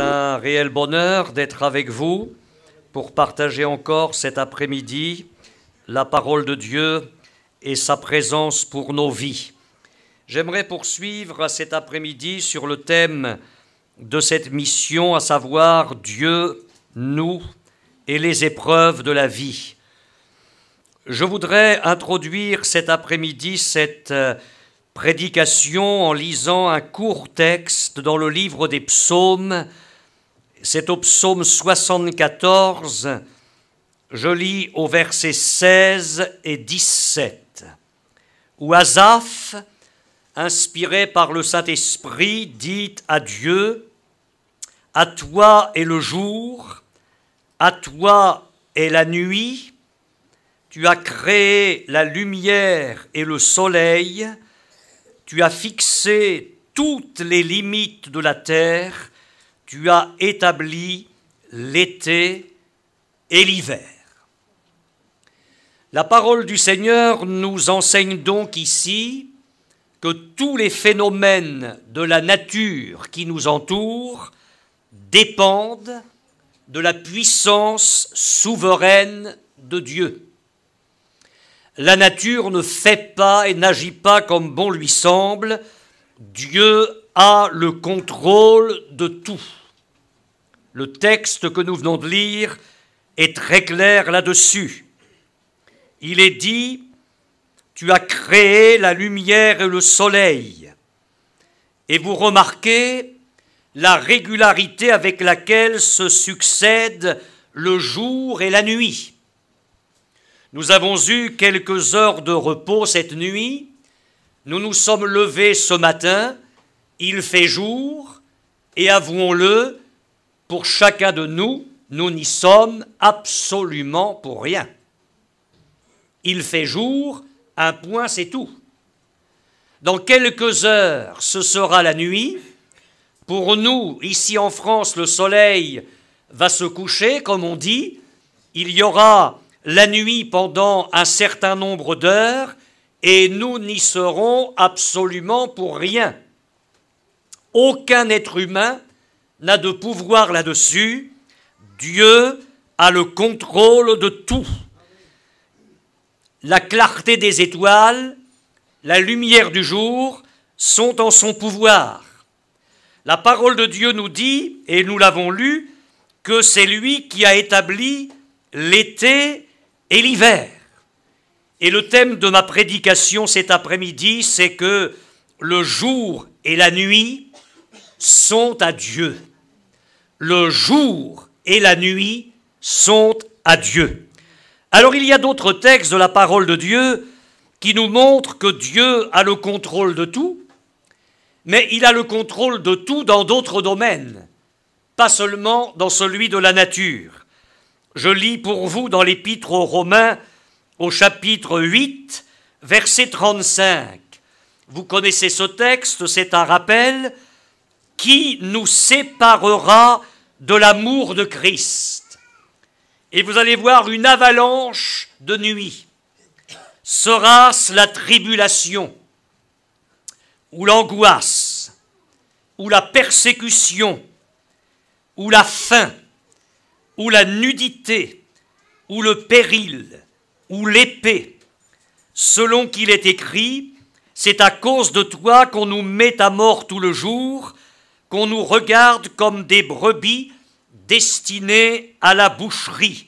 un réel bonheur d'être avec vous pour partager encore cet après-midi la parole de Dieu et sa présence pour nos vies. J'aimerais poursuivre cet après-midi sur le thème de cette mission, à savoir Dieu, nous et les épreuves de la vie. Je voudrais introduire cet après-midi cette prédication en lisant un court texte dans le livre des psaumes. C'est au psaume 74, je lis au verset 16 et 17, où Asaph, inspiré par le Saint-Esprit, dit à Dieu: « À toi est le jour, à toi est la nuit, tu as créé la lumière et le soleil, tu as fixé toutes les limites de la terre, tu as établi l'été et l'hiver. » La parole du Seigneur nous enseigne donc ici que tous les phénomènes de la nature qui nous entourent dépendent de la puissance souveraine de Dieu. La nature ne fait pas et n'agit pas comme bon lui semble. Dieu a le contrôle de tout. Le texte que nous venons de lire est très clair là-dessus. Il est dit: « Tu as créé la lumière et le soleil. » Et vous remarquez la régularité avec laquelle se succèdent le jour et la nuit. Nous avons eu quelques heures de repos cette nuit. Nous nous sommes levés ce matin. Il fait jour. Et avouons-le, pour chacun de nous, nous n'y sommes absolument pour rien. Il fait jour, un point, c'est tout. Dans quelques heures, ce sera la nuit. Pour nous, ici en France, le soleil va se coucher, comme on dit. Il y aura la nuit pendant un certain nombre d'heures et nous n'y serons absolument pour rien. Aucun être humain n'a de pouvoir là-dessus. Dieu a le contrôle de tout. La clarté des étoiles, la lumière du jour sont en son pouvoir. La parole de Dieu nous dit, et nous l'avons lu, que c'est lui qui a établi l'été et l'hiver. Et le thème de ma prédication cet après-midi, c'est que le jour et la nuit sont à Dieu. Le jour et la nuit sont à Dieu. Alors il y a d'autres textes de la parole de Dieu qui nous montrent que Dieu a le contrôle de tout, mais il a le contrôle de tout dans d'autres domaines, pas seulement dans celui de la nature. Je lis pour vous dans l'Épître aux Romains, au chapitre 8, verset 35. Vous connaissez ce texte, c'est un rappel. « Qui nous séparera de l'amour de Christ ?» Et vous allez voir une avalanche de nuit. Sera-ce la tribulation, ou l'angoisse, ou la persécution, ou la faim, ou la nudité, ou le péril, ou l'épée? Selon qu'il est écrit, c'est à cause de toi qu'on nous met à mort tout le jour, qu'on nous regarde comme des brebis destinées à la boucherie.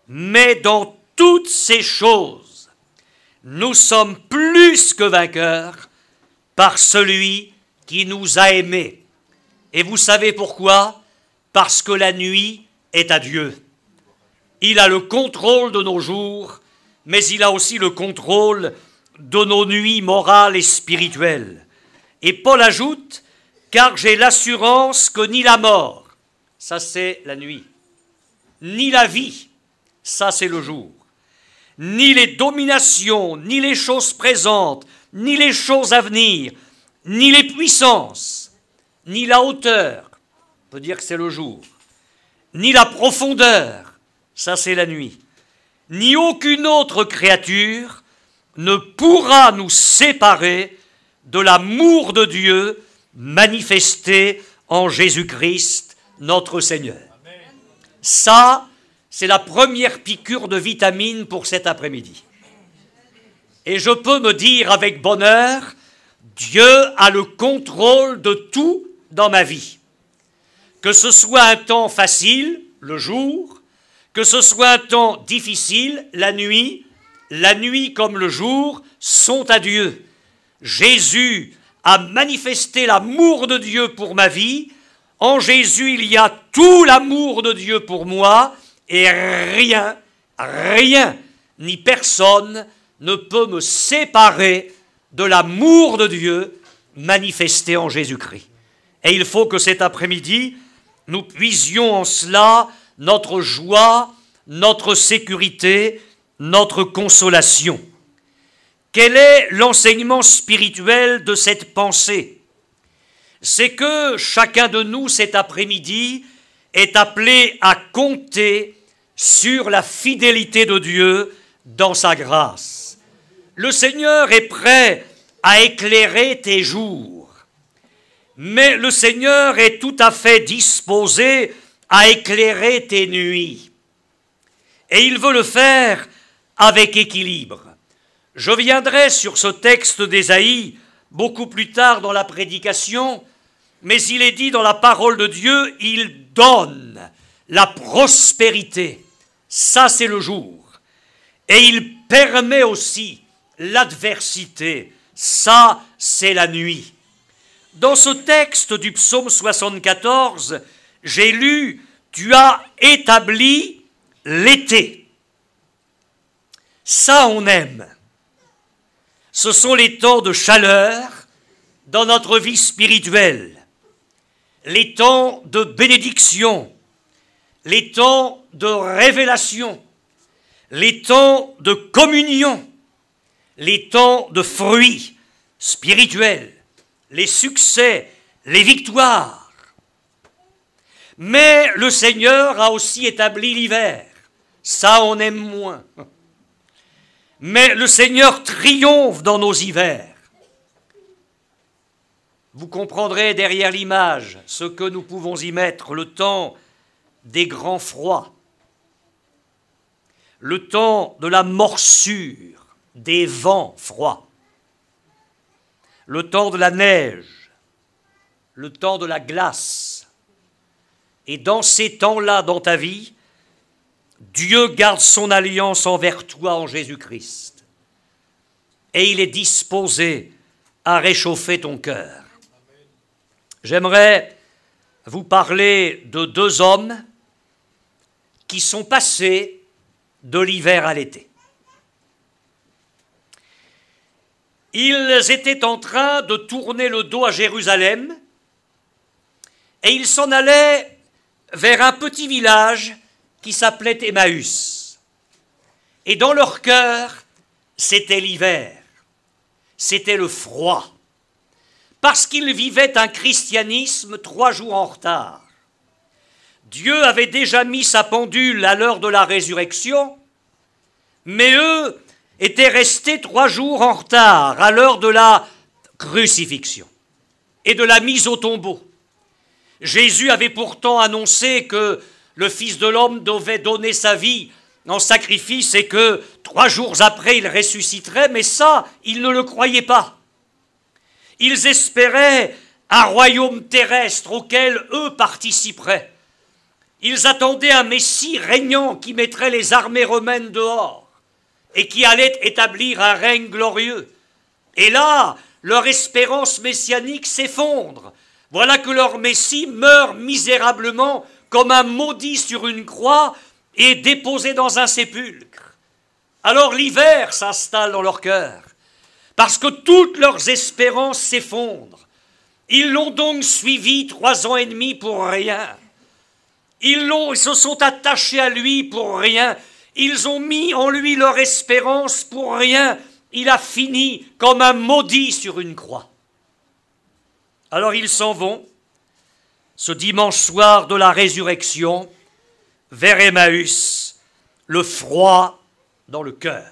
Mais dans toutes ces choses, nous sommes plus que vainqueurs par celui qui nous a aimés. Et vous savez pourquoi? Parce que la nuit est à Dieu. Il a le contrôle de nos jours, mais il a aussi le contrôle de nos nuits morales et spirituelles. Et Paul ajoute: « Car j'ai l'assurance que ni la mort, ça c'est la nuit, ni la vie, ça c'est le jour, ni les dominations, ni les choses présentes, ni les choses à venir, ni les puissances, ni la hauteur, on peut dire que c'est le jour, ni la profondeur, ça c'est la nuit, ni aucune autre créature ne pourra nous séparer de l'amour de Dieu manifesté en Jésus-Christ, notre Seigneur. Ça, c'est la première piqûre de vitamine pour cet après-midi. Et je peux me dire avec bonheur, Dieu a le contrôle de tout dans ma vie. Que ce soit un temps facile, le jour, que ce soit un temps difficile, la nuit comme le jour sont à Dieu. Jésus a manifesté l'amour de Dieu pour ma vie. En Jésus, il y a tout l'amour de Dieu pour moi et rien, ni personne ne peut me séparer de l'amour de Dieu manifesté en Jésus-Christ. Et il faut que cet après-midi, nous puisions en cela notre joie, notre sécurité, notre consolation. Quel est l'enseignement spirituel de cette pensée? C'est que chacun de nous cet après-midi est appelé à compter sur la fidélité de Dieu dans sa grâce. Le Seigneur est prêt à éclairer tes jours, mais le Seigneur est tout à fait disposé à éclairer tes nuits. Et il veut le faire avec équilibre. Je viendrai sur ce texte d'Ésaïe beaucoup plus tard dans la prédication, mais il est dit dans la parole de Dieu, il donne la prospérité. Ça, c'est le jour. Et il permet aussi l'adversité. Ça, c'est la nuit. Dans ce texte du psaume 74, j'ai lu « Tu as établi l'été ». Ça, on aime. Ce sont les temps de chaleur dans notre vie spirituelle, les temps de bénédiction, les temps de révélation, les temps de communion, les temps de fruits spirituels, les succès, les victoires. Mais le Seigneur a aussi établi l'hiver. Ça, on aime moins. Mais le Seigneur triomphe dans nos hivers. Vous comprendrez derrière l'image ce que nous pouvons y mettre, le temps des grands froids, le temps de la morsure, des vents froids, le temps de la neige, le temps de la glace. Et dans ces temps-là dans ta vie, Dieu garde son alliance envers toi en Jésus-Christ. Et il est disposé à réchauffer ton cœur. J'aimerais vous parler de deux hommes qui sont passés de l'hiver à l'été. Ils étaient en train de tourner le dos à Jérusalem et ils s'en allaient vers un petit village qui s'appelait Emmaüs. Et dans leur cœur, c'était l'hiver, c'était le froid, parce qu'ils vivaient un christianisme 3 jours en retard. Dieu avait déjà mis sa pendule à l'heure de la résurrection, mais eux étaient restés 3 jours en retard à l'heure de la crucifixion et de la mise au tombeau. Jésus avait pourtant annoncé que le Fils de l'homme devait donner sa vie en sacrifice et que 3 jours après il ressusciterait, mais ça, ils ne le croyaient pas. Ils espéraient un royaume terrestre auquel eux participeraient. Ils attendaient un Messie régnant qui mettrait les armées romaines dehors et qui allait établir un règne glorieux. Et là, leur espérance messianique s'effondre. Voilà que leur Messie meurt misérablement comme un maudit sur une croix et est déposé dans un sépulcre. Alors l'hiver s'installe dans leur cœur, parce que toutes leurs espérances s'effondrent. Ils l'ont donc suivi 3 ans et demi pour rien. Ils se sont attachés à lui pour rien. Ils ont mis en lui leur espérance pour rien. Il a fini comme un maudit sur une croix. Alors ils s'en vont, ce dimanche soir de la résurrection, vers Emmaüs, le froid dans le cœur.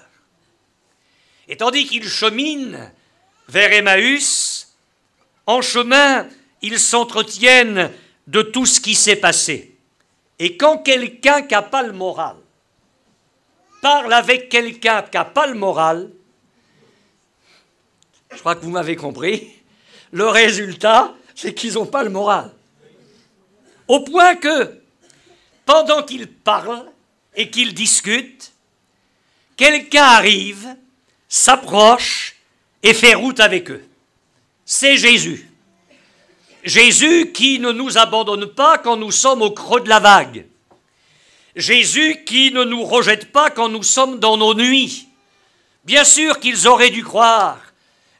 Et tandis qu'ils cheminent vers Emmaüs, en chemin, ils s'entretiennent de tout ce qui s'est passé. Et quand quelqu'un qui n'a pas le moral parle avec quelqu'un qui n'a pas le moral, je crois que vous m'avez compris, le résultat, c'est qu'ils n'ont pas le moral. Au point que, pendant qu'ils parlent et qu'ils discutent, quelqu'un arrive, s'approche et fait route avec eux. C'est Jésus. Jésus qui ne nous abandonne pas quand nous sommes au creux de la vague. Jésus qui ne nous rejette pas quand nous sommes dans nos nuits. Bien sûr qu'ils auraient dû croire,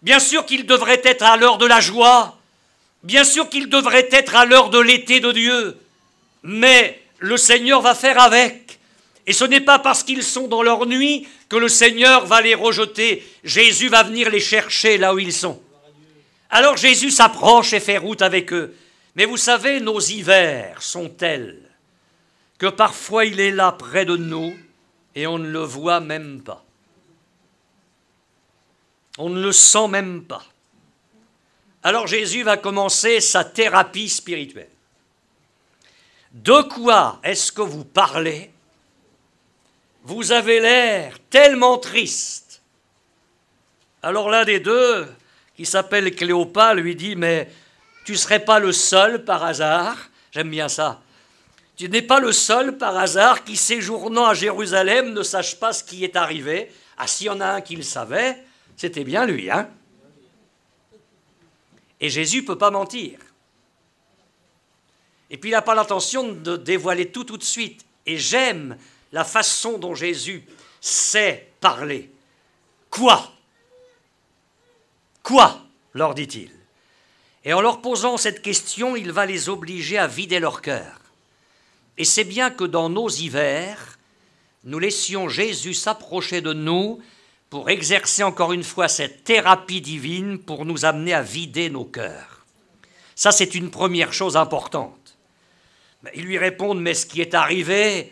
bien sûr qu'ils devraient être à l'heure de la joie, bien sûr qu'ils devraient être à l'heure de l'été de Dieu, mais le Seigneur va faire avec. Et ce n'est pas parce qu'ils sont dans leur nuit que le Seigneur va les rejeter. Jésus va venir les chercher là où ils sont. Alors Jésus s'approche et fait route avec eux. Mais vous savez, nos hivers sont tels que parfois il est là près de nous et on ne le voit même pas. On ne le sent même pas. Alors Jésus va commencer sa thérapie spirituelle. De quoi est-ce que vous parlez? Vous avez l'air tellement triste. Alors l'un des deux, qui s'appelle Cléopas, lui dit, mais tu ne serais pas le seul par hasard, j'aime bien ça, tu n'es pas le seul par hasard qui, séjournant à Jérusalem, ne sache pas ce qui est arrivé. Ah, s'il y en a un qui le savait, c'était bien lui, hein? Et Jésus ne peut pas mentir. Et puis il n'a pas l'intention de dévoiler tout de suite. Et j'aime la façon dont Jésus sait parler. Quoi? Quoi? Leur dit-il. Et en leur posant cette question, il va les obliger à vider leur cœur. Et c'est bien que dans nos hivers, nous laissions Jésus s'approcher de nous pour exercer encore une fois cette thérapie divine pour nous amener à vider nos cœurs. Ça, c'est une première chose importante. Ils lui répondent, mais ce qui est arrivé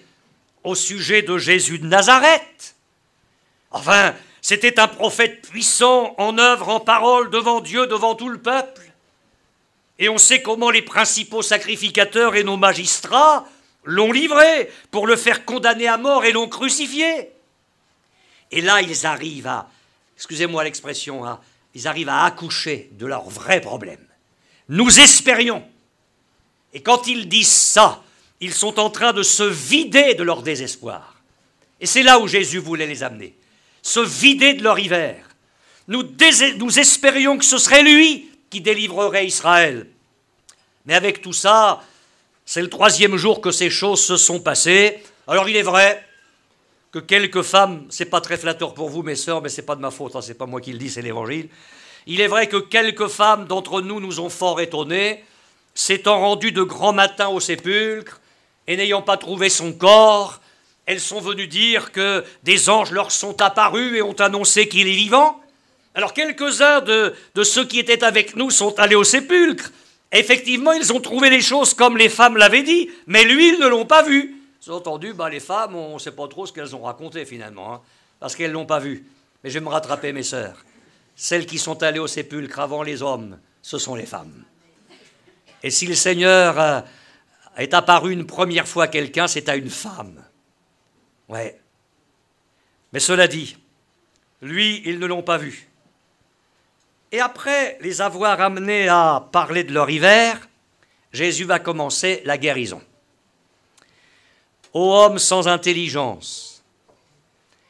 au sujet de Jésus de Nazareth, enfin, c'était un prophète puissant en œuvre, en parole, devant Dieu, devant tout le peuple. Et on sait comment les principaux sacrificateurs et nos magistrats l'ont livré pour le faire condamner à mort et l'ont crucifié. Et là, ils arrivent à, excusez-moi l'expression, hein, ils arrivent à accoucher de leur vrai problème. Nous espérions. Et quand ils disent ça, ils sont en train de se vider de leur désespoir. Et c'est là où Jésus voulait les amener. Se vider de leur hiver. Nous espérions que ce serait lui qui délivrerait Israël. Mais avec tout ça, c'est le 3e jour que ces choses se sont passées. Alors il est vrai que quelques femmes, c'est pas très flatteur pour vous mes sœurs, mais c'est pas de ma faute, hein, c'est pas moi qui le dis, c'est l'Évangile. Il est vrai que quelques femmes d'entre nous nous ont fort étonnés, s'étant rendues de grand matin au sépulcre et n'ayant pas trouvé son corps, elles sont venues dire que des anges leur sont apparus et ont annoncé qu'il est vivant. Alors quelques-uns de ceux qui étaient avec nous sont allés au sépulcre. Effectivement, ils ont trouvé les choses comme les femmes l'avaient dit, mais lui, ils ne l'ont pas vu. Vous avez entendu, les femmes, on ne sait pas trop ce qu'elles ont raconté finalement, hein, parce qu'elles ne l'ont pas vu. Mais je vais me rattraper, mes sœurs. Celles qui sont allées au sépulcre avant les hommes, ce sont les femmes. Et si le Seigneur est apparu une première fois à quelqu'un, c'est à une femme. Ouais. Mais cela dit, lui, ils ne l'ont pas vu. Et après les avoir amenés à parler de leur hiver, Jésus va commencer la guérison. Ô homme sans intelligence,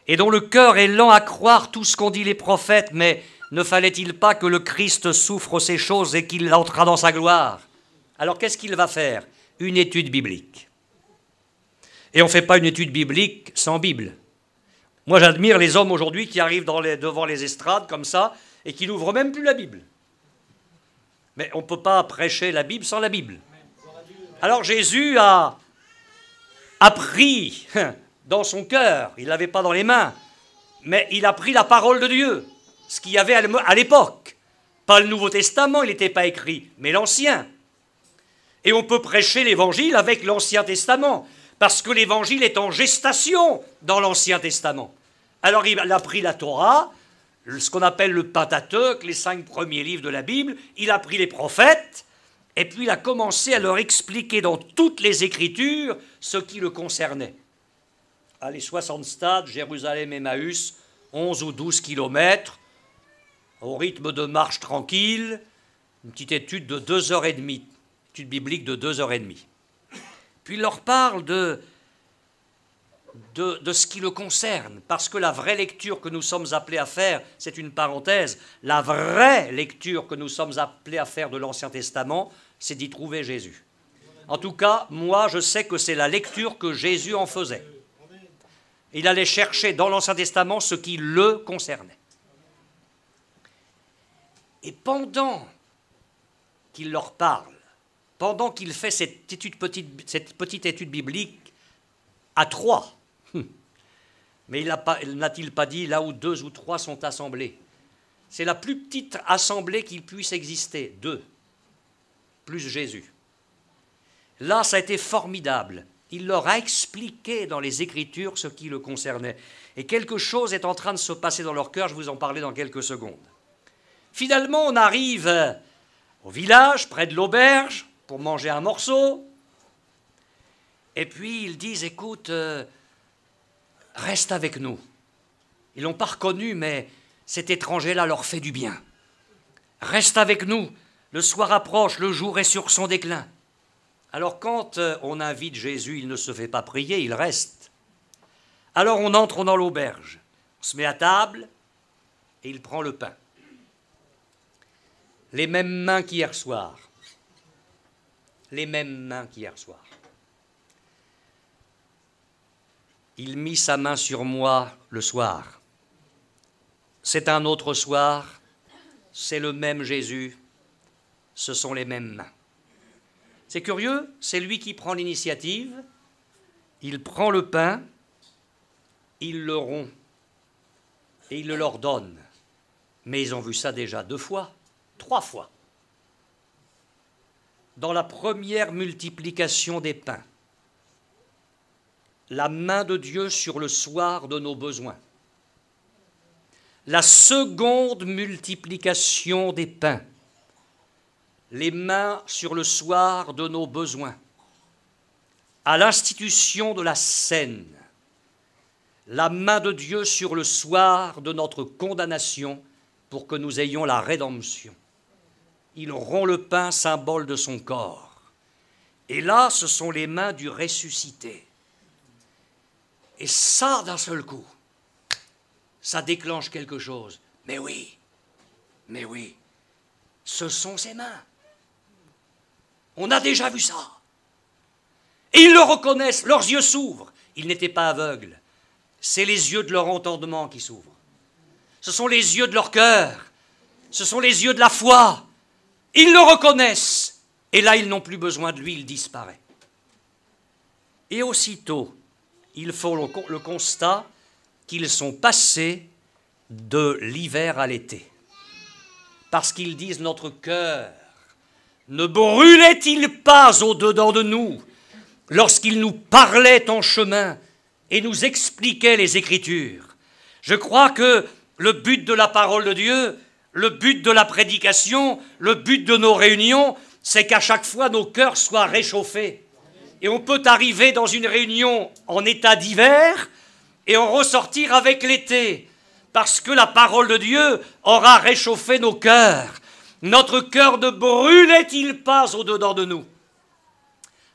et dont le cœur est lent à croire tout ce qu'ont dit les prophètes, mais ne fallait-il pas que le Christ souffre ces choses et qu'il entrât dans sa gloire? Alors qu'est-ce qu'il va faire? Une étude biblique. Et on ne fait pas une étude biblique sans Bible. Moi j'admire les hommes aujourd'hui qui arrivent devant les estrades comme ça et qui n'ouvrent même plus la Bible. Mais on ne peut pas prêcher la Bible sans la Bible. Alors Jésus a pris dans son cœur, il ne l'avait pas dans les mains, mais il a pris la parole de Dieu, ce qu'il y avait à l'époque. Pas le Nouveau Testament, il n'était pas écrit, mais l'Ancien. Et on peut prêcher l'Évangile avec l'Ancien Testament, parce que l'Évangile est en gestation dans l'Ancien Testament. Alors il a pris la Torah, ce qu'on appelle le Pentateuque, les 5 premiers livres de la Bible, il a pris les prophètes, Et puis il a commencé à leur expliquer dans toutes les Écritures ce qui le concernait. Allez, 60 stades, Jérusalem, Emmaüs, 11 ou 12 kilomètres, au rythme de marche tranquille, une petite étude de 2h30, étude biblique de 2h30. Puis il leur parle de ce qui le concerne, parce que la vraie lecture que nous sommes appelés à faire, c'est une parenthèse, la vraie lecture que nous sommes appelés à faire de l'Ancien Testament, c'est d'y trouver Jésus. En tout cas, moi, je sais que c'est la lecture que Jésus en faisait. Il allait chercher dans l'Ancien Testament ce qui le concernait. Et pendant qu'il leur parle, pendant qu'il fait cette petite étude biblique à 3, mais n'a-t-il pas dit là où 2 ou 3 sont assemblés? C'est la plus petite assemblée qui puisse exister, 2, plus Jésus. Là, ça a été formidable. Il leur a expliqué dans les Écritures ce qui le concernait. Et quelque chose est en train de se passer dans leur cœur, je vous en parlais dans quelques secondes. Finalement, on arrive au village, près de l'auberge, pour manger un morceau. Et puis ils disent, écoute, reste avec nous. Ils ne l'ont pas reconnu, mais cet étranger-là leur fait du bien. Reste avec nous. Le soir approche, le jour est sur son déclin. Alors quand on invite Jésus, il ne se fait pas prier, il reste. Alors on entre dans l'auberge, on se met à table et il prend le pain. Les mêmes mains qu'hier soir. Les mêmes mains qu'hier soir. Il mit sa main sur moi le soir. C'est un autre soir, c'est le même Jésus, ce sont les mêmes mains. C'est curieux, c'est lui qui prend l'initiative, il prend le pain, il le rompt et il le leur donne. Mais ils ont vu ça déjà 2 fois, 3 fois. Dans la première multiplication des pains, la main de Dieu sur le soir de nos besoins. La seconde multiplication des pains, les mains sur le soir de nos besoins. À l'institution de la scène, la main de Dieu sur le soir de notre condamnation pour que nous ayons la rédemption. Il rompt le pain, symbole de son corps. Et là, ce sont les mains du ressuscité. Et ça, d'un seul coup, ça déclenche quelque chose. Mais oui, ce sont ses mains. On a déjà vu ça. Et ils le reconnaissent, leurs yeux s'ouvrent. Ils n'étaient pas aveugles. C'est les yeux de leur entendement qui s'ouvrent. Ce sont les yeux de leur cœur. Ce sont les yeux de la foi. Ils le reconnaissent. Et là, ils n'ont plus besoin de lui, il disparaît. Et aussitôt, ils font le constat qu'ils sont passés de l'hiver à l'été. Parce qu'ils disent, notre cœur ne brûlait-il pas au-dedans de nous lorsqu'il nous parlait en chemin et nous expliquait les Écritures? Je crois que le but de la parole de Dieu, le but de la prédication, le but de nos réunions, c'est qu'à chaque fois nos cœurs soient réchauffés. Et on peut arriver dans une réunion en état d'hiver et en ressortir avec l'été, parce que la parole de Dieu aura réchauffé nos cœurs. Notre cœur ne brûlait-il pas au-dedans de nous?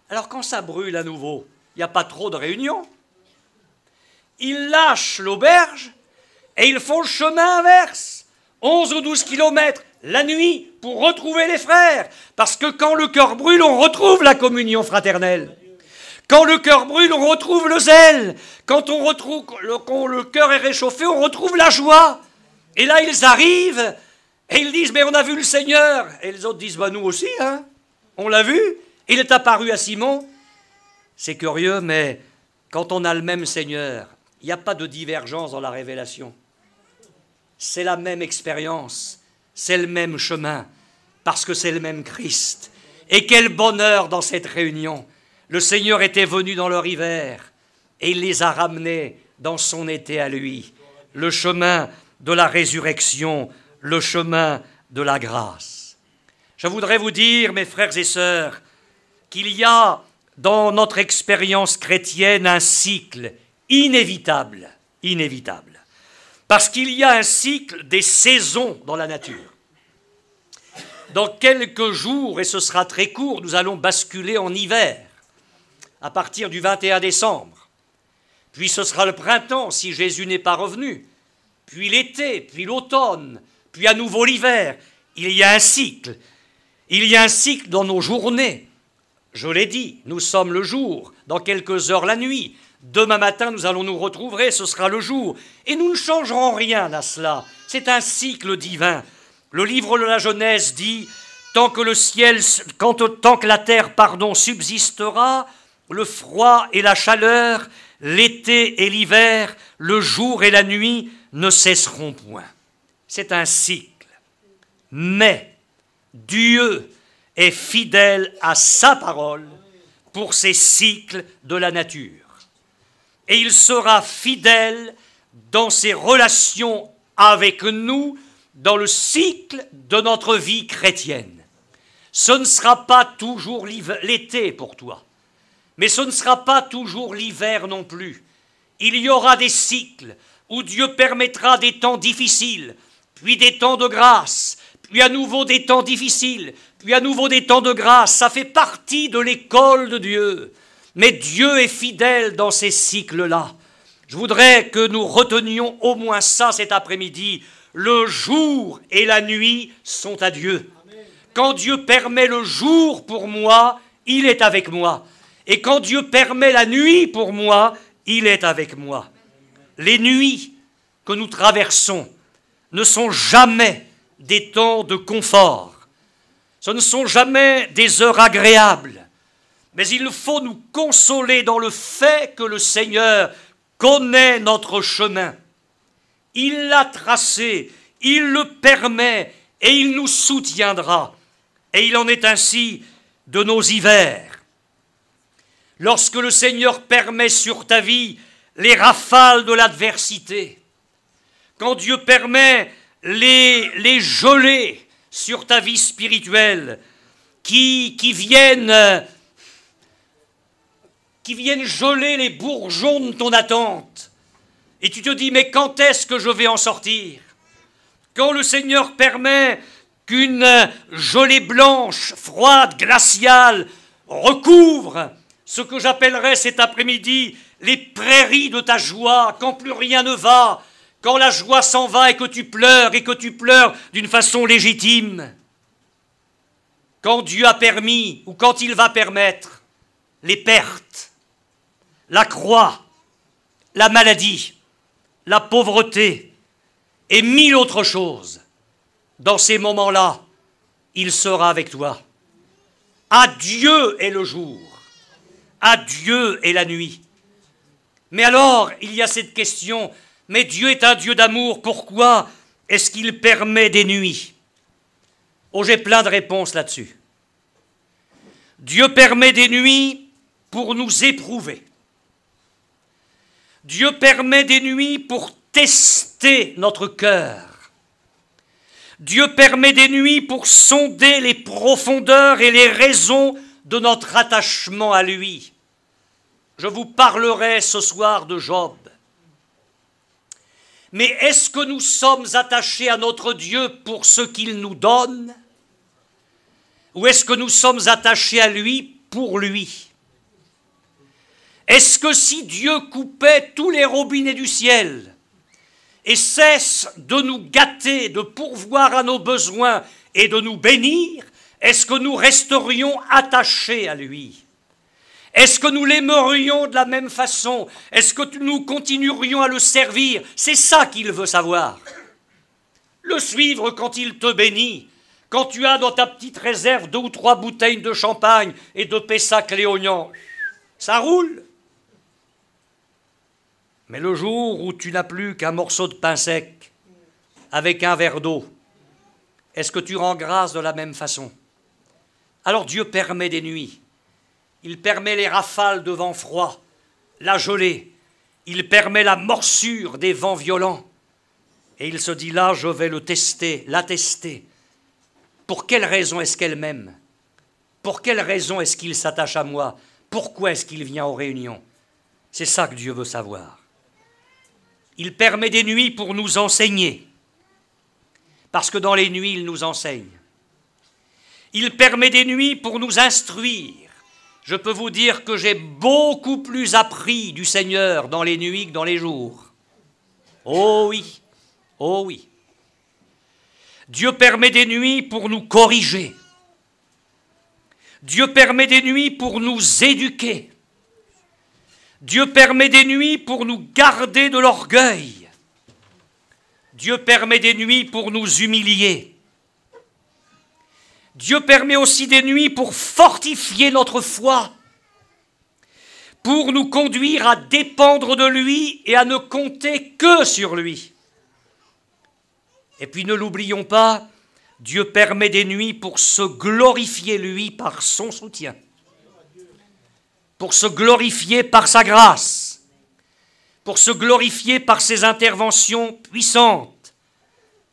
Alors quand ça brûle à nouveau, il n'y a pas trop de réunions. Ils lâchent l'auberge et ils font le chemin inverse, 11 ou 12 kilomètres, la nuit, pour retrouver les frères. Parce que quand le cœur brûle, on retrouve la communion fraternelle. Quand le cœur brûle, on retrouve le zèle. Quand le cœur est réchauffé, on retrouve la joie. Et là, ils arrivent et ils disent, mais on a vu le Seigneur. Et les autres disent, bah nous aussi, hein, on l'a vu. Il est apparu à Simon. C'est curieux, mais quand on a le même Seigneur, il n'y a pas de divergence dans la révélation. C'est la même expérience, c'est le même chemin, parce que c'est le même Christ. Et quel bonheur dans cette réunion! Le Seigneur était venu dans leur hiver, et il les a ramenés dans son été à lui. Le chemin de la résurrection, le chemin de la grâce. Je voudrais vous dire, mes frères et sœurs, qu'il y a dans notre expérience chrétienne un cycle inévitable, inévitable. Parce qu'il y a un cycle des saisons dans la nature. Dans quelques jours, et ce sera très court, nous allons basculer en hiver, à partir du 21 décembre. Puis ce sera le printemps, si Jésus n'est pas revenu. Puis l'été, puis l'automne, puis à nouveau l'hiver. Il y a un cycle. Il y a un cycle dans nos journées. Je l'ai dit, nous sommes le jour, dans quelques heures la nuit. Demain matin, nous allons nous retrouver, ce sera le jour. Et nous ne changerons rien à cela. C'est un cycle divin. Le livre de la Genèse dit, tant que la terre, subsistera, le froid et la chaleur, l'été et l'hiver, le jour et la nuit ne cesseront point. C'est un cycle. Mais Dieu est fidèle à sa parole pour ces cycles de la nature. Et il sera fidèle dans ses relations avec nous, dans le cycle de notre vie chrétienne. Ce ne sera pas toujours l'été pour toi, mais ce ne sera pas toujours l'hiver non plus. Il y aura des cycles où Dieu permettra des temps difficiles, puis des temps de grâce, puis à nouveau des temps difficiles, puis à nouveau des temps de grâce. Ça fait partie de l'école de Dieu. Mais Dieu est fidèle dans ces cycles-là. Je voudrais que nous retenions au moins ça cet après-midi. Le jour et la nuit sont à Dieu. Quand Dieu permet le jour pour moi, il est avec moi. Et quand Dieu permet la nuit pour moi, il est avec moi. Les nuits que nous traversons ne sont jamais des temps de confort. Ce ne sont jamais des heures agréables. Mais il faut nous consoler dans le fait que le Seigneur connaît notre chemin. Il l'a tracé, il le permet et il nous soutiendra. Et il en est ainsi de nos hivers. Lorsque le Seigneur permet sur ta vie les rafales de l'adversité, quand Dieu permet les gelées sur ta vie spirituelle qui viennent geler les bourgeons de ton attente, et tu te dis, mais quand est-ce que je vais en sortir? Quand le Seigneur permet qu'une gelée blanche, froide, glaciale, recouvre ce que j'appellerais cet après-midi les prairies de ta joie, quand plus rien ne va, quand la joie s'en va et que tu pleures d'une façon légitime, quand Dieu a permis, ou quand il va permettre, les pertes, la croix, la maladie, la pauvreté et mille autres choses. Dans ces moments-là, il sera avec toi. Adieu est le jour, adieu est la nuit. Mais alors, il y a cette question, mais Dieu est un Dieu d'amour, pourquoi est-ce qu'il permet des nuits? Oh, j'ai plein de réponses là-dessus. Dieu permet des nuits pour nous éprouver. Dieu permet des nuits pour tester notre cœur. Dieu permet des nuits pour sonder les profondeurs et les raisons de notre attachement à lui. Je vous parlerai ce soir de Job. Mais est-ce que nous sommes attachés à notre Dieu pour ce qu'il nous donne? Ou est-ce que nous sommes attachés à lui pour lui? Est-ce que si Dieu coupait tous les robinets du ciel et cesse de nous gâter, de pourvoir à nos besoins et de nous bénir, est-ce que nous resterions attachés à lui? Est-ce que nous l'aimerions de la même façon? Est-ce que nous continuerions à le servir? C'est ça qu'il veut savoir. Le suivre quand il te bénit, quand tu as dans ta petite réserve 2 ou 3 bouteilles de champagne et de Pessac Léognan, ça roule. Mais le jour où tu n'as plus qu'un morceau de pain sec avec un verre d'eau, est-ce que tu rends grâce de la même façon? Alors Dieu permet des nuits. Il permet les rafales de vent froid, la gelée. Il permet la morsure des vents violents. Et il se dit là, je vais le tester, la tester. Pour quelle raison est-ce qu'elle m'aime? Pour quelle raison est-ce qu'il s'attache à moi? Pourquoi est-ce qu'il vient aux réunions? C'est ça que Dieu veut savoir. Il permet des nuits pour nous enseigner, parce que dans les nuits, il nous enseigne. Il permet des nuits pour nous instruire. Je peux vous dire que j'ai beaucoup plus appris du Seigneur dans les nuits que dans les jours. Oh oui, oh oui. Dieu permet des nuits pour nous corriger. Dieu permet des nuits pour nous éduquer. Dieu permet des nuits pour nous garder de l'orgueil. Dieu permet des nuits pour nous humilier. Dieu permet aussi des nuits pour fortifier notre foi, pour nous conduire à dépendre de lui et à ne compter que sur lui. Et puis ne l'oublions pas, Dieu permet des nuits pour se glorifier lui par son soutien, pour se glorifier par sa grâce, pour se glorifier par ses interventions puissantes.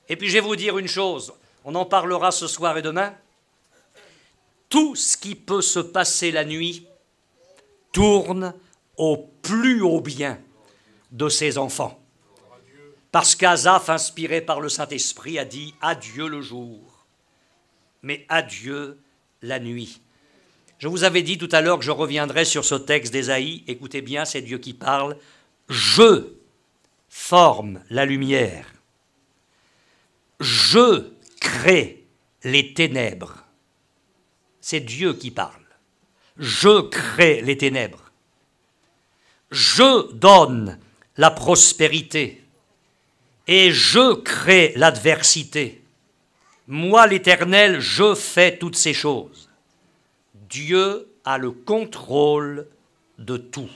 Et puis je vais vous dire une chose, on en parlera ce soir et demain, tout ce qui peut se passer la nuit tourne au plus haut bien de ses enfants. Parce qu'Asaph, inspiré par le Saint-Esprit, a dit « Adieu le jour, mais adieu la nuit ». Je vous avais dit tout à l'heure que je reviendrai sur ce texte d'Ésaïe. Écoutez bien, c'est Dieu qui parle. « Je forme la lumière. Je crée les ténèbres. » C'est Dieu qui parle. « Je crée les ténèbres. Je donne la prospérité. Et je crée l'adversité. Moi, l'Éternel, je fais toutes ces choses. » Dieu a le contrôle de tout.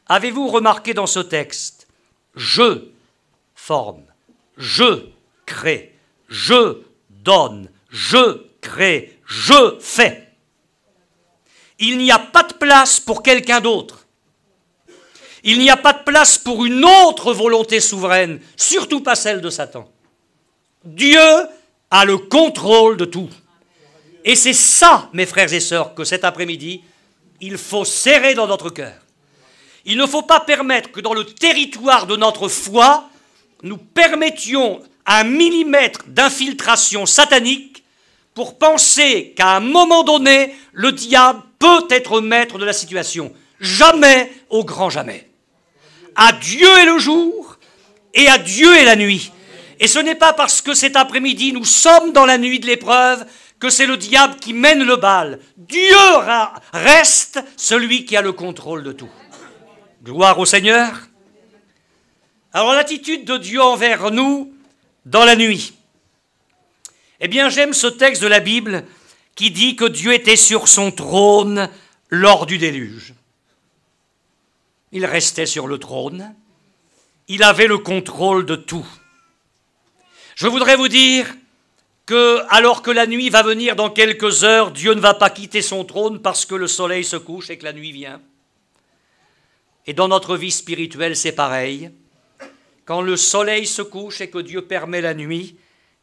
Avez-vous remarqué dans ce texte, je forme, je crée, je donne, je crée, je fais. Il n'y a pas de place pour quelqu'un d'autre. Il n'y a pas de place pour une autre volonté souveraine, surtout pas celle de Satan. Dieu a le contrôle de tout. Et c'est ça, mes frères et sœurs, que cet après-midi, il faut serrer dans notre cœur. Il ne faut pas permettre que dans le territoire de notre foi, nous permettions un millimètre d'infiltration satanique pour penser qu'à un moment donné, le diable peut être maître de la situation. Jamais, au grand jamais. À Dieu est le jour et à Dieu est la nuit. Et ce n'est pas parce que cet après-midi, nous sommes dans la nuit de l'épreuve que c'est le diable qui mène le bal. Dieu reste celui qui a le contrôle de tout. Gloire au Seigneur. Alors l'attitude de Dieu envers nous dans la nuit. Eh bien, j'aime ce texte de la Bible qui dit que Dieu était sur son trône lors du déluge. Il restait sur le trône. Il avait le contrôle de tout. Je voudrais vous dire que, alors que la nuit va venir dans quelques heures, Dieu ne va pas quitter son trône parce que le soleil se couche et que la nuit vient. Et dans notre vie spirituelle, c'est pareil. Quand le soleil se couche et que Dieu permet la nuit,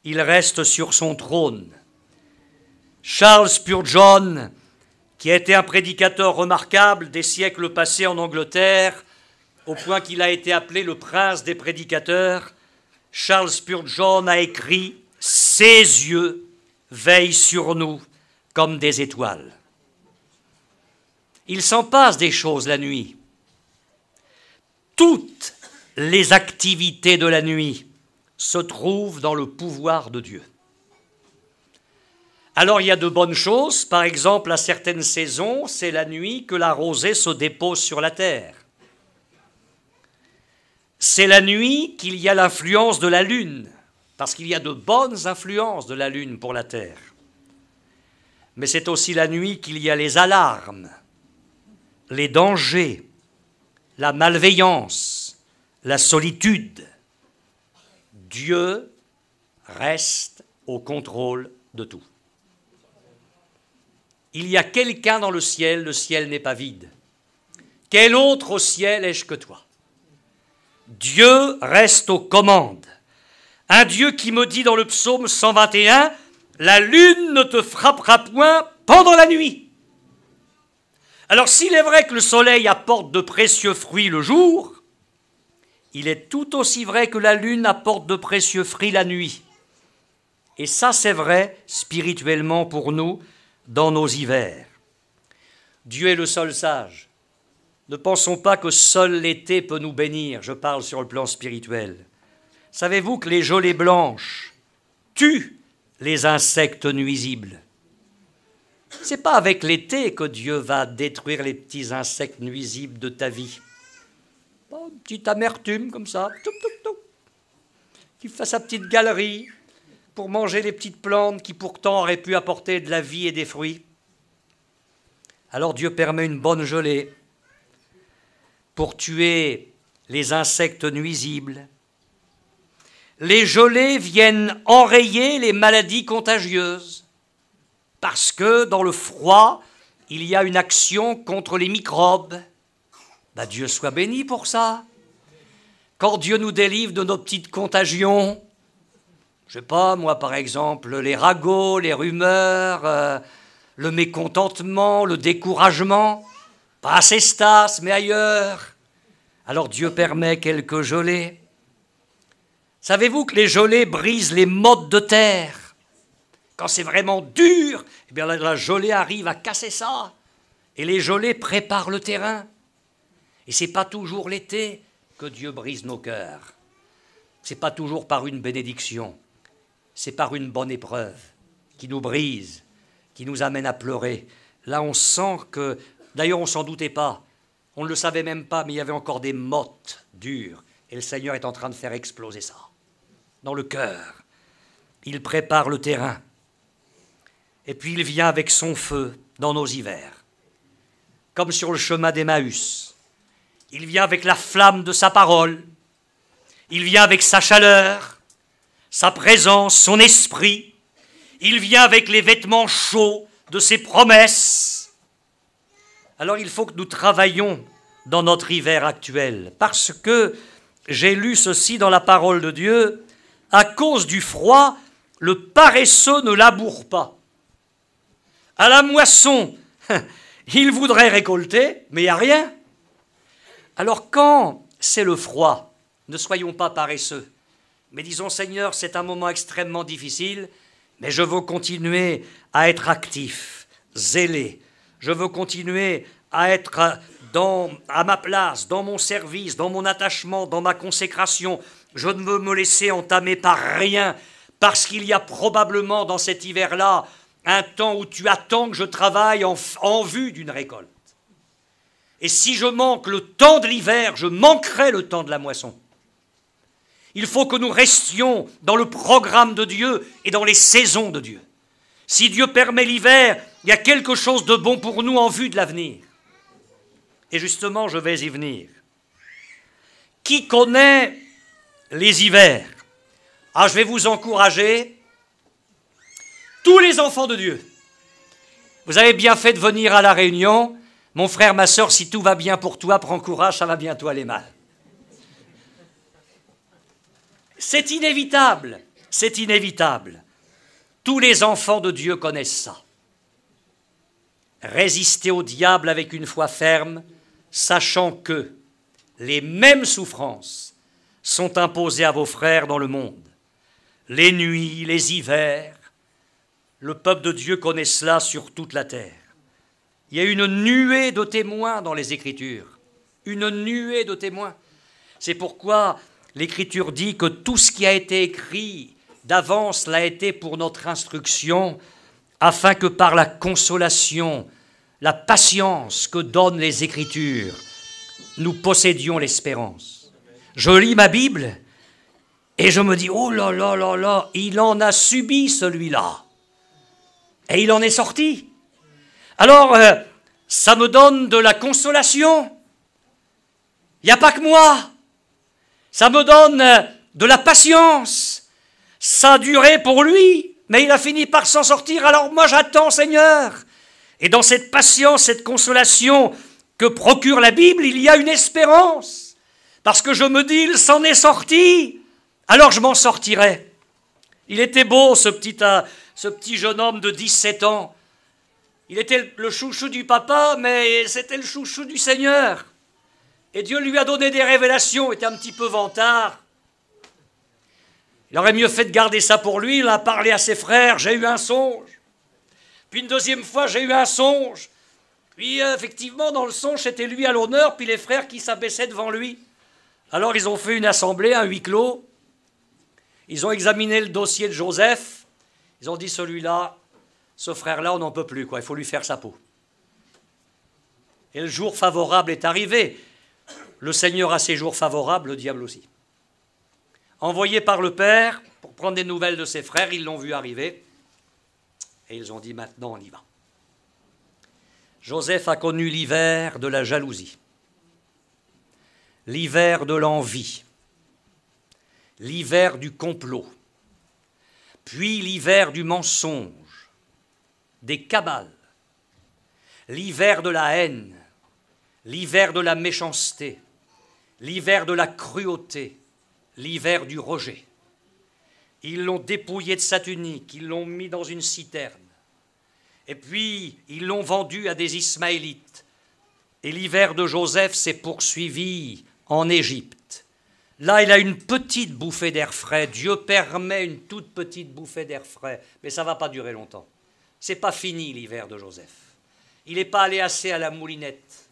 il reste sur son trône. Charles Spurgeon, qui a été un prédicateur remarquable des siècles passés en Angleterre, au point qu'il a été appelé le prince des prédicateurs, Charles Spurgeon a écrit « Ses yeux veillent sur nous comme des étoiles. » Il s'en passe des choses la nuit. Toutes les activités de la nuit se trouvent dans le pouvoir de Dieu. Alors il y a de bonnes choses, par exemple à certaines saisons, c'est la nuit que la rosée se dépose sur la terre. C'est la nuit qu'il y a l'influence de la lune, parce qu'il y a de bonnes influences de la lune pour la terre. Mais c'est aussi la nuit qu'il y a les alarmes, les dangers, la malveillance, la solitude. Dieu reste au contrôle de tout. Il y a quelqu'un dans le ciel n'est pas vide. Quel autre au ciel ai-je que toi? Dieu reste aux commandes. Un Dieu qui me dit dans le psaume 121, la lune ne te frappera point pendant la nuit. Alors s'il est vrai que le soleil apporte de précieux fruits le jour, il est tout aussi vrai que la lune apporte de précieux fruits la nuit. Et ça, c'est vrai spirituellement pour nous dans nos hivers. Dieu est le seul sage. Ne pensons pas que seul l'été peut nous bénir. Je parle sur le plan spirituel. Savez-vous que les gelées blanches tuent les insectes nuisibles? Ce n'est pas avec l'été que Dieu va détruire les petits insectes nuisibles de ta vie. Une petite amertume comme ça, qui fait sa petite galerie pour manger les petites plantes qui pourtant auraient pu apporter de la vie et des fruits. Alors Dieu permet une bonne gelée pour tuer les insectes nuisibles. Les gelées viennent enrayer les maladies contagieuses parce que dans le froid, il y a une action contre les microbes. Dieu soit béni pour ça. Quand Dieu nous délivre de nos petites contagions, je ne sais pas, moi par exemple, les ragots, les rumeurs, le mécontentement, le découragement, pas à Cestas, mais ailleurs. Alors Dieu permet quelques gelées. Savez-vous que les gelées brisent les mottes de terre? Quand c'est vraiment dur, eh bien la gelée arrive à casser ça. Et les gelées préparent le terrain. Et ce n'est pas toujours l'été que Dieu brise nos cœurs. Ce n'est pas toujours par une bénédiction. C'est par une bonne épreuve qui nous brise, qui nous amène à pleurer. Là, on sent que, d'ailleurs, on ne s'en doutait pas. On ne le savait même pas, mais il y avait encore des mottes dures. Et le Seigneur est en train de faire exploser ça dans le cœur. Il prépare le terrain. Et puis il vient avec son feu dans nos hivers. Comme sur le chemin d'Emmaüs. Il vient avec la flamme de sa parole. Il vient avec sa chaleur, sa présence, son esprit. Il vient avec les vêtements chauds de ses promesses. Alors il faut que nous travaillions dans notre hiver actuel, parce que j'ai lu ceci dans la parole de Dieu, à cause du froid, le paresseux ne laboure pas. À la moisson, il voudrait récolter, mais il n'y a rien. Alors quand c'est le froid, ne soyons pas paresseux, mais disons, Seigneur, c'est un moment extrêmement difficile, mais je veux continuer à être actif, zélé. Je veux continuer à être à ma place, dans mon service, dans mon attachement, dans ma consécration. Je ne veux me laisser entamer par rien, parce qu'il y a probablement dans cet hiver-là un temps où tu attends que je travaille en vue d'une récolte. Et si je manque le temps de l'hiver, je manquerai le temps de la moisson. Il faut que nous restions dans le programme de Dieu et dans les saisons de Dieu. Si Dieu permet l'hiver, il y a quelque chose de bon pour nous en vue de l'avenir. Et justement, je vais y venir. Qui connaît les hivers? Je vais vous encourager, tous les enfants de Dieu. Vous avez bien fait de venir à la réunion. Mon frère, ma sœur, si tout va bien pour toi, prends courage, ça va bientôt aller mal. C'est inévitable, c'est inévitable. Tous les enfants de Dieu connaissent ça. Résistez au diable avec une foi ferme, sachant que les mêmes souffrances sont imposées à vos frères dans le monde. Les nuits, les hivers, le peuple de Dieu connaît cela sur toute la terre. Il y a une nuée de témoins dans les Écritures, une nuée de témoins. C'est pourquoi l'Écriture dit que tout ce qui a été écrit d'avance l'a été pour notre instruction, afin que par la consolation, la patience que donnent les Écritures, nous possédions l'espérance. Je lis ma Bible et je me dis, oh là là là là, il en a subi celui-là. Et il en est sorti. Alors, ça me donne de la consolation. Il n'y a pas que moi. Ça me donne de la patience. Ça a duré pour lui, mais il a fini par s'en sortir. Alors moi, j'attends, Seigneur. Et dans cette patience, cette consolation que procure la Bible, il y a une espérance. Parce que je me dis, il s'en est sorti, alors je m'en sortirai. Il était beau, ce petit ce petit jeune homme de 17 ans. Il était le chouchou du papa, mais c'était le chouchou du Seigneur. Et Dieu lui a donné des révélations, il était un petit peu vantard. Il aurait mieux fait de garder ça pour lui, il a parlé à ses frères, j'ai eu un songe. Puis une deuxième fois, j'ai eu un songe. Puis effectivement, dans le songe, c'était lui à l'honneur, puis les frères qui s'abaissaient devant lui. Alors ils ont fait une assemblée, un huis clos. Ils ont examiné le dossier de Joseph. Ils ont dit, celui-là, ce frère-là, on n'en peut plus, quoi. Il faut lui faire sa peau. Et le jour favorable est arrivé. Le Seigneur a ses jours favorables, le diable aussi. Envoyé par le Père pour prendre des nouvelles de ses frères, ils l'ont vu arriver. Et ils ont dit, maintenant on y va. Joseph a connu l'hiver de la jalousie, l'hiver de l'envie, l'hiver du complot, puis l'hiver du mensonge, des cabales, l'hiver de la haine, l'hiver de la méchanceté, l'hiver de la cruauté, l'hiver du rejet. Ils l'ont dépouillé de sa tunique, ils l'ont mis dans une citerne, et puis ils l'ont vendu à des Ismaélites. Et l'hiver de Joseph s'est poursuivi en Égypte. Là, il a une petite bouffée d'air frais. Dieu permet une toute petite bouffée d'air frais, mais ça ne va pas durer longtemps. Ce n'est pas fini l'hiver de Joseph. Il n'est pas allé assez à la moulinette.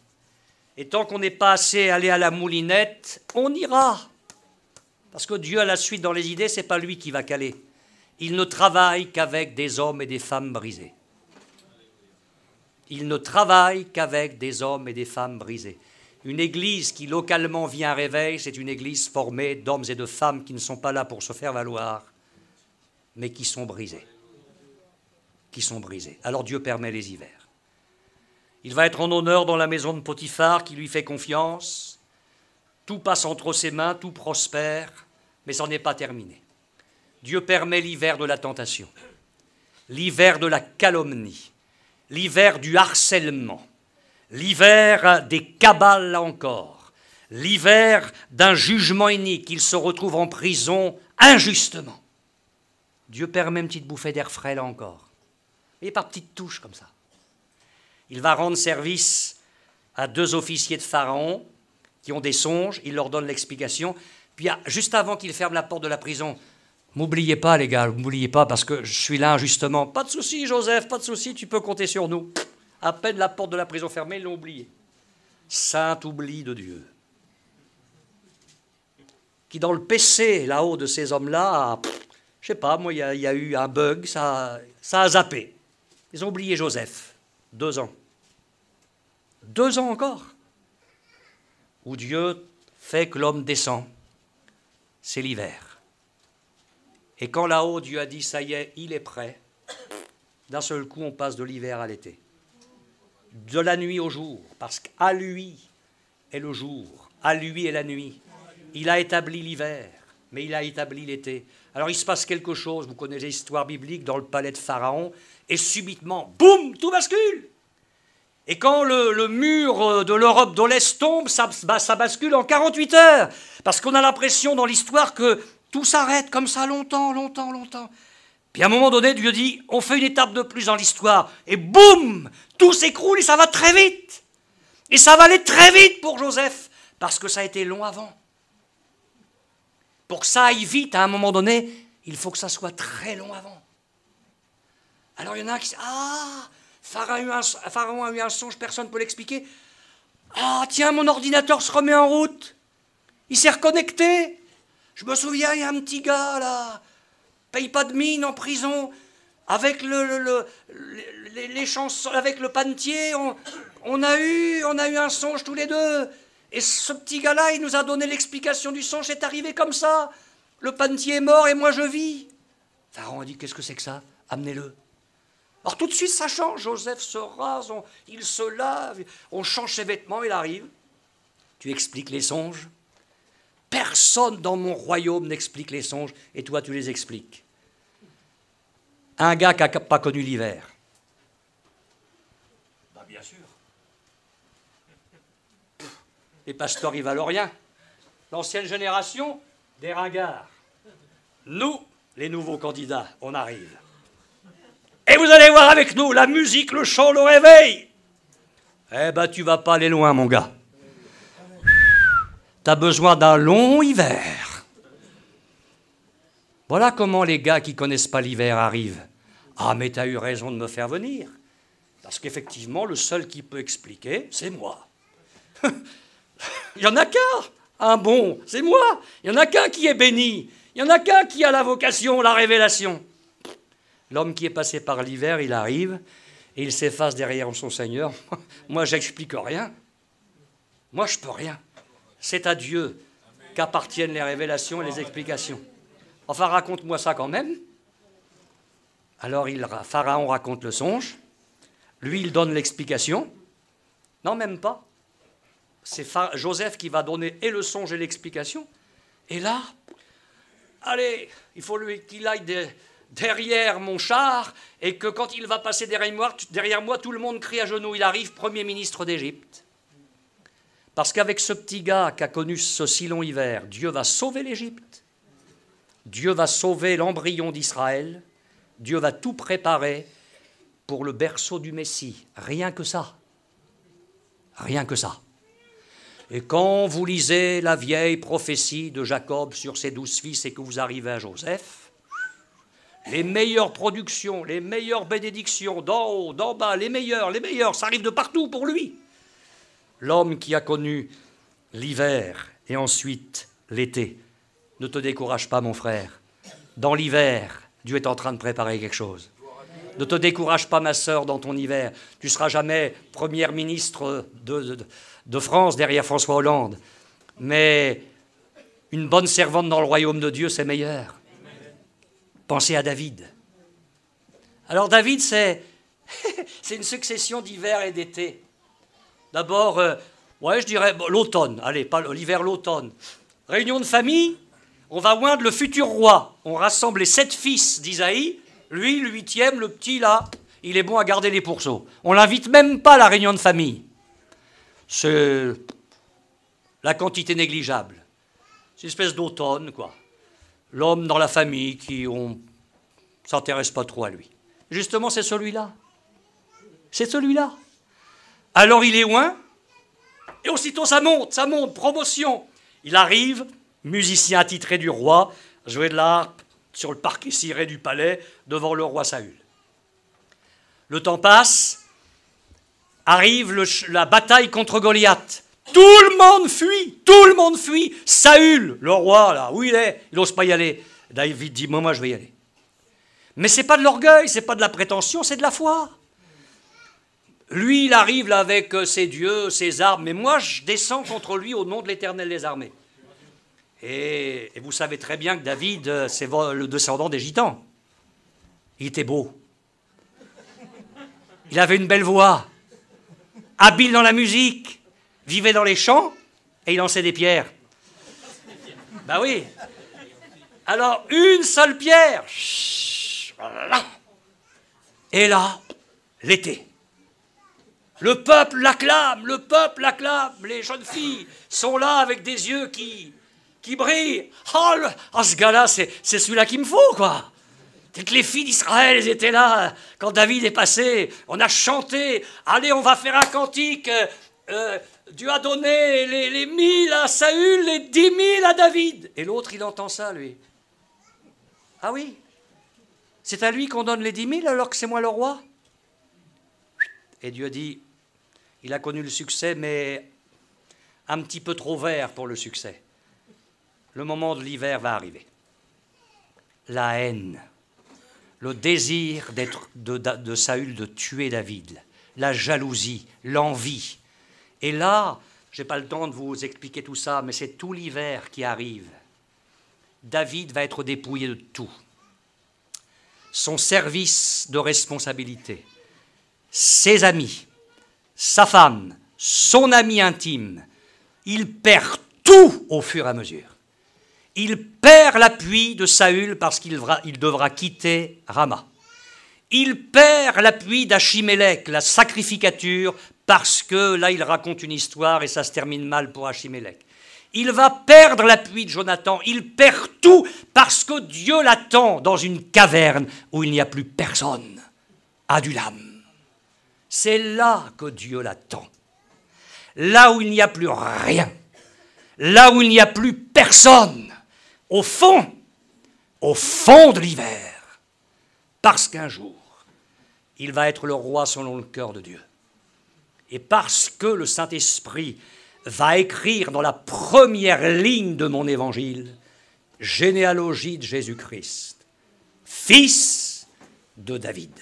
Et tant qu'on n'est pas assez allé à la moulinette, on ira. Parce que Dieu, à la suite dans les idées, ce n'est pas lui qui va caler. Il ne travaille qu'avec des hommes et des femmes brisés. Il ne travaille qu'avec des hommes et des femmes brisés. Une église qui localement vit un réveil, c'est une église formée d'hommes et de femmes qui ne sont pas là pour se faire valoir, mais qui sont brisés. Qui sont brisés. Alors Dieu permet les hivers. Il va être en honneur dans la maison de Potiphar qui lui fait confiance. Tout passe entre ses mains, tout prospère, mais ça n'est pas terminé. Dieu permet l'hiver de la tentation, l'hiver de la calomnie, l'hiver du harcèlement, l'hiver des cabales là encore, l'hiver d'un jugement inique. Il se retrouve en prison injustement. Dieu permet une petite bouffée d'air frais là encore, et par petites touches comme ça. Il va rendre service à 2 officiers de Pharaon qui ont des songes, il leur donne l'explication. Puis juste avant qu'il ferme la porte de la prison, m'oubliez pas les gars, m'oubliez pas parce que je suis là injustement. Pas de souci Joseph, pas de souci, tu peux compter sur nous. À peine la porte de la prison fermée, ils l'ont oublié. Saint oubli de Dieu. Qui dans le PC là-haut de ces hommes-là, je sais pas, moi il y a eu un bug, ça a zappé. Ils ont oublié Joseph. 2 ans. 2 ans encore. Où Dieu fait que l'homme descend, c'est l'hiver. Et quand là-haut, Dieu a dit, ça y est, il est prêt, d'un seul coup, on passe de l'hiver à l'été. De la nuit au jour, parce qu'à lui est le jour, à lui est la nuit. Il a établi l'hiver, mais il a établi l'été. Alors il se passe quelque chose, vous connaissez l'histoire biblique, dans le palais de Pharaon, et subitement, boum, tout bascule. Et quand le mur de l'Europe de l'Est tombe, ça bascule en 48 heures. Parce qu'on a l'impression dans l'histoire que tout s'arrête comme ça longtemps. Puis à un moment donné, Dieu dit, on fait une étape de plus dans l'histoire. Et boum, tout s'écroule et ça va très vite. Et ça va aller très vite pour Joseph, parce que ça a été long avant. Pour que ça aille vite, à un moment donné, il faut que ça soit très long avant. Alors il y en a qui disent, Pharaon a eu un songe, personne ne peut l'expliquer. Ah, tiens, mon ordinateur se remet en route. Il s'est reconnecté. Je me souviens, il y a un petit gars, là, paye pas de mine en prison, avec les chansons, avec le panetier, on a eu un songe tous les deux. Et ce petit gars-là, il nous a donné l'explication du songe, c'est arrivé comme ça. Le panetier est mort et moi je vis. Pharaon a dit, qu'est-ce que c'est que ça? Amenez-le. Alors tout de suite, ça change. Joseph se rase, il se lave, on change ses vêtements, il arrive. Tu expliques les songes. Personne dans mon royaume n'explique les songes, et toi, tu les expliques. Un gars qui n'a pas connu l'hiver. Bah, bien sûr. Les pasteurs, ils valent rien. L'ancienne génération, des ringards. Nous, les nouveaux candidats, on arrive. Et vous allez voir avec nous, la musique, le chant, le réveil. Eh ben, tu vas pas aller loin, mon gars. T'as besoin d'un long hiver. Voilà comment les gars qui connaissent pas l'hiver arrivent. Ah, mais t'as eu raison de me faire venir. Parce qu'effectivement, le seul qui peut expliquer, c'est moi. Il y en a qu'un. Un bon, c'est moi. Il y en a qu'un qui est béni. Il y en a qu'un qui a la vocation, la révélation. L'homme qui est passé par l'hiver, il arrive et il s'efface derrière son Seigneur. Moi, j'explique rien. Moi, je peux rien. C'est à Dieu qu'appartiennent les révélations et les explications. Enfin, raconte-moi ça quand même. Alors, Pharaon raconte le songe. Lui, il donne l'explication. Non, même pas. C'est Joseph qui va donner et le songe et l'explication. Et là, allez, il faut qu'il aille derrière mon char et que quand il va passer derrière moi, tout le monde crie à genoux. Il arrive Premier ministre d'Égypte. Parce qu'avec ce petit gars qui a connu ce si long hiver, Dieu va sauver l'Égypte. Dieu va sauver l'embryon d'Israël. Dieu va tout préparer pour le berceau du Messie. Rien que ça. Rien que ça. Et quand vous lisez la vieille prophétie de Jacob sur ses 12 fils et que vous arrivez à Joseph, les meilleures productions, les meilleures bénédictions, d'en haut, d'en bas, les meilleurs, ça arrive de partout pour lui. L'homme qui a connu l'hiver et ensuite l'été. Ne te décourage pas, mon frère. Dans l'hiver, Dieu est en train de préparer quelque chose. Ne te décourage pas, ma sœur, dans ton hiver. Tu ne seras jamais première ministre de France derrière François Hollande. Mais une bonne servante dans le royaume de Dieu, c'est meilleur. Pensez à David. Alors David, c'est une succession d'hiver et d'été. D'abord, je dirais l'automne. Allez, pas l'hiver, l'automne. Réunion de famille, on va oindre le futur roi. On rassemble les 7 fils d'Isaïe. Lui, le 8e, le petit là, il est bon à garder les pourceaux. On l'invite même pas à la réunion de famille. C'est la quantité négligeable. C'est une espèce d'automne, quoi. L'homme dans la famille qui on s'intéresse pas trop à lui. Justement, c'est celui-là. C'est celui-là. Alors il est loin, et aussitôt ça monte, promotion. Il arrive, musicien attitré du roi, jouer de l'harpe sur le parquet ciré du palais devant le roi Saül. Le temps passe, arrive la bataille contre Goliath. Tout le monde fuit. Saül, le roi, là, où il est? Il n'ose pas y aller. David dit, moi, je vais y aller. Mais ce n'est pas de l'orgueil, ce n'est pas de la prétention, c'est de la foi. Lui, il arrive là avec ses dieux, ses armes, mais moi, je descends contre lui au nom de l'Éternel des armées. Et vous savez très bien que David, c'est le descendant des Gitans. Il était beau. Il avait une belle voix, habile dans la musique, vivait dans les champs et il lançait des pierres. Ben oui. Alors, une seule pierre. Et là, l'été. Le peuple l'acclame, les jeunes filles sont là avec des yeux qui brillent. Oh, ce gars-là, c'est celui-là qu'il me faut, quoi. C'est que les filles d'Israël, elles étaient là quand David est passé. On a chanté, allez, on va faire un cantique. Dieu a donné les 1000 à Saül, les 10 000 à David. Et l'autre, il entend ça, lui. Ah oui, c'est à lui qu'on donne les 10 000 alors que c'est moi le roi. Et Dieu dit, il a connu le succès, mais un petit peu trop vert pour le succès. Le moment de l'hiver va arriver. La haine, le désir de Saül de tuer David, la jalousie, l'envie. Et là, je n'ai pas le temps de vous expliquer tout ça, mais c'est tout l'hiver qui arrive. David va être dépouillé de tout. Son service de responsabilité, ses amis, sa femme, son ami intime, il perd tout au fur et à mesure. Il perd l'appui de Saül parce qu'il devra quitter Rama. Il perd l'appui d'Achimélec, la sacrificature, parce que là, il raconte une histoire et ça se termine mal pour Achimélec. Il va perdre l'appui de Jonathan. Il perd tout parce que Dieu l'attend dans une caverne où il n'y a plus personne. Adullam. C'est là que Dieu l'attend. Là où il n'y a plus rien, là où il n'y a plus personne, au fond de l'hiver, parce qu'un jour, il va être le roi selon le cœur de Dieu. Et parce que le Saint-Esprit va écrire dans la première ligne de mon évangile, généalogie de Jésus-Christ, fils de David,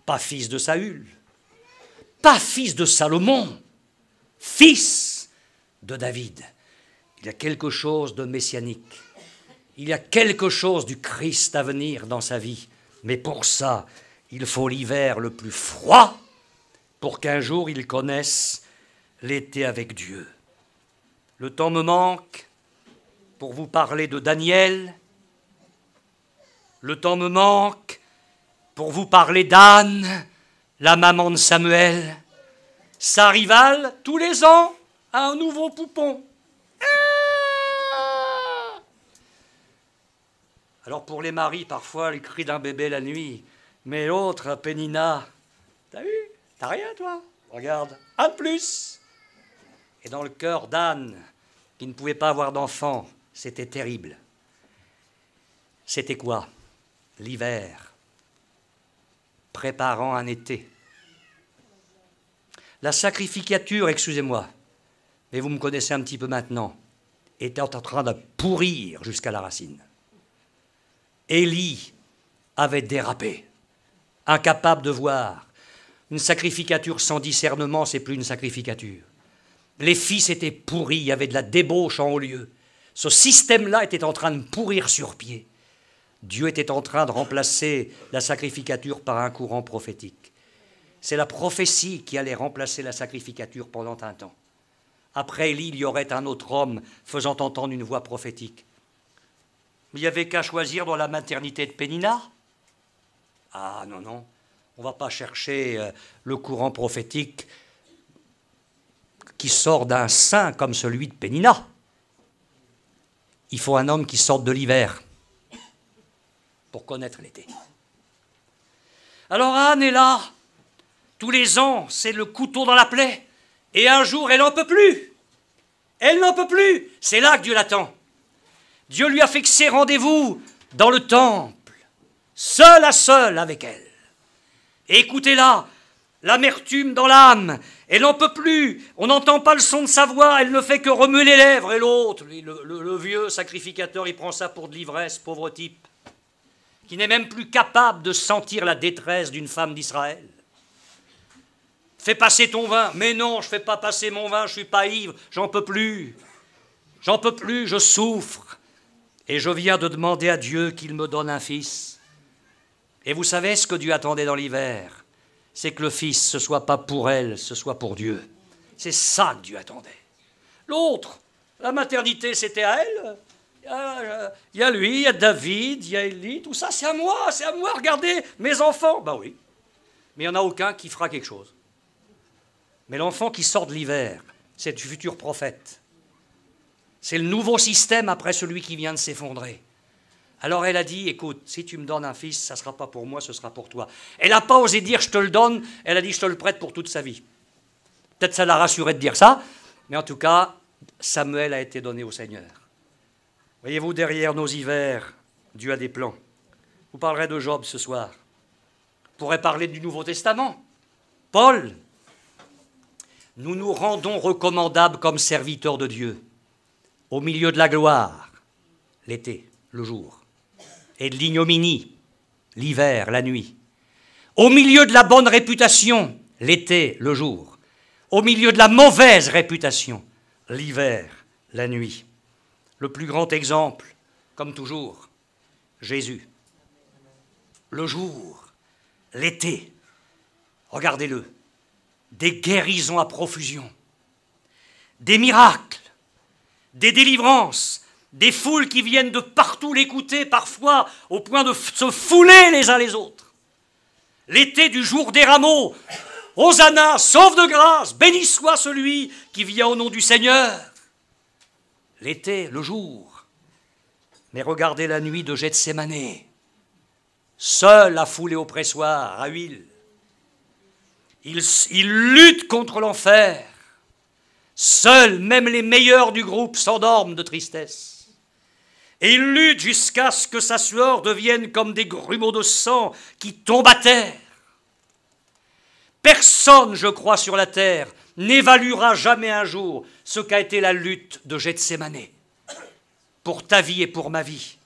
pas fils de Saül, pas fils de Salomon, fils de David. Il y a quelque chose de messianique, il y a quelque chose du Christ à venir dans sa vie, mais pour ça, il faut l'hiver le plus froid pour qu'un jour il connaisse l'été avec Dieu. Le temps me manque pour vous parler de Daniel. Le temps me manque pour vous parler d'Anne, la maman de Samuel. Sa rivale, tous les ans, a un nouveau poupon. Alors pour les maris, parfois, les cris d'un bébé la nuit. Mais l'autre, Pénina, t'as vu? T'as rien, toi? Regarde, un de plus. Et dans le cœur d'Anne, qui ne pouvait pas avoir d'enfant, c'était terrible. C'était quoi? L'hiver, préparant un été. La sacrificature, excusez-moi, mais vous me connaissez un petit peu maintenant, était en train de pourrir jusqu'à la racine. Élie avait dérapé, incapable de voir. Une sacrificature sans discernement, c'est plus une sacrificature. Les fils étaient pourris, il y avait de la débauche en haut lieu. Ce système-là était en train de pourrir sur pied. Dieu était en train de remplacer la sacrificature par un courant prophétique. C'est la prophétie qui allait remplacer la sacrificature pendant un temps. Après Élie, il y aurait un autre homme faisant entendre une voix prophétique. Il n'y avait qu'à choisir dans la maternité de Pénina. Ah non, non, on ne va pas chercher le courant prophétique qui sort d'un sein comme celui de Pénina. Il faut un homme qui sorte de l'hiver pour connaître l'été. Alors Anne est là. Tous les ans, c'est le couteau dans la plaie. Et un jour, elle n'en peut plus. Elle n'en peut plus. C'est là que Dieu l'attend. Dieu lui a fixé rendez-vous dans le temple, seul à seul avec elle. Et écoutez-la, l'amertume dans l'âme, elle n'en peut plus, on n'entend pas le son de sa voix, elle ne fait que remuer les lèvres. Et l'autre, le vieux sacrificateur, il prend ça pour de l'ivresse, pauvre type, qui n'est même plus capable de sentir la détresse d'une femme d'Israël. Fais passer ton vin. Mais non, je ne fais pas passer mon vin, je ne suis pas ivre, j'en peux plus. J'en peux plus, je souffre. Et je viens de demander à Dieu qu'il me donne un fils. Et vous savez ce que Dieu attendait dans l'hiver? C'est que le fils, ce ne soit pas pour elle, ce soit pour Dieu. C'est ça que Dieu attendait. L'autre, la maternité, c'était à elle. Il y a lui, il y a David, il y a Élie, tout ça, c'est à moi, regardez, mes enfants. Ben oui, mais il n'y en a aucun qui fera quelque chose. Mais l'enfant qui sort de l'hiver, c'est du futur prophète. C'est le nouveau système après celui qui vient de s'effondrer. Alors elle a dit, écoute, si tu me donnes un fils, ça ne sera pas pour moi, ce sera pour toi. Elle n'a pas osé dire, je te le donne, elle a dit, je te le prête pour toute sa vie. Peut-être ça l'a rassuré de dire ça, mais en tout cas, Samuel a été donné au Seigneur. Voyez-vous, derrière nos hivers, Dieu a des plans. Vous parlerez de Job ce soir. Vous pourrez parler du Nouveau Testament. Paul, nous nous rendons recommandables comme serviteurs de Dieu, au milieu de la gloire, l'été, le jour, et de l'ignominie, l'hiver, la nuit, au milieu de la bonne réputation, l'été, le jour, au milieu de la mauvaise réputation, l'hiver, la nuit. Le plus grand exemple, comme toujours, Jésus. Le jour, l'été, regardez-le, des guérisons à profusion, des miracles, des délivrances, des foules qui viennent de partout l'écouter, parfois au point de se fouler les uns les autres. L'été du jour des rameaux, Hosanna, sauve de grâce, béni soit celui qui vient au nom du Seigneur. L'été, le jour. Mais regardez la nuit de Gethsémané. Seul a foulé au pressoir à huile. Il lutte contre l'enfer. Seuls, même les meilleurs du groupe, s'endorment de tristesse. Et il lutte jusqu'à ce que sa sueur devienne comme des grumeaux de sang qui tombent à terre. Personne, je crois, sur la terre n'évaluera jamais un jour ce qu'a été la lutte de Gethsémané pour ta vie et pour ma vie.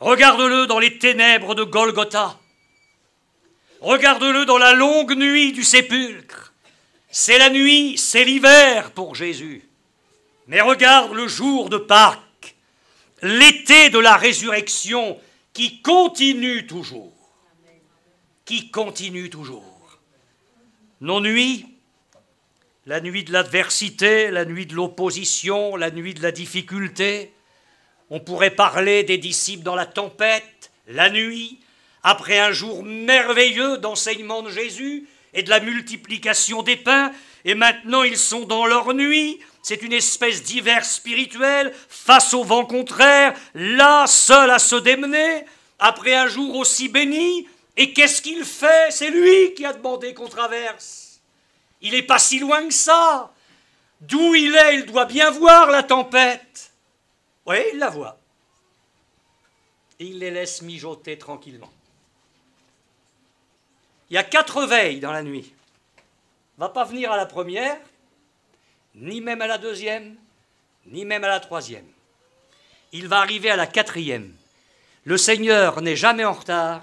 Regarde-le dans les ténèbres de Golgotha. Regarde-le dans la longue nuit du sépulcre. C'est la nuit, c'est l'hiver pour Jésus. Mais regarde le jour de Pâques, l'été de la résurrection qui continue toujours. Qui continue toujours. Nos nuits, la nuit de l'adversité, la nuit de l'opposition, la nuit de la difficulté. On pourrait parler des disciples dans la tempête, la nuit, après un jour merveilleux d'enseignement de Jésus et de la multiplication des pains, et maintenant ils sont dans leur nuit. C'est une espèce d'hiver spirituel face au vent contraire, là, seul à se démener, après un jour aussi béni. Et qu'est-ce qu'il fait? C'est lui qui a demandé qu'on traverse. Il n'est pas si loin que ça. D'où il est, il doit bien voir la tempête. Oui, il la voit. Et il les laisse mijoter tranquillement. Il y a 4 veilles dans la nuit. Il ne va pas venir à la première, ni même à la deuxième, ni même à la troisième. Il va arriver à la 4e. Le Seigneur n'est jamais en retard,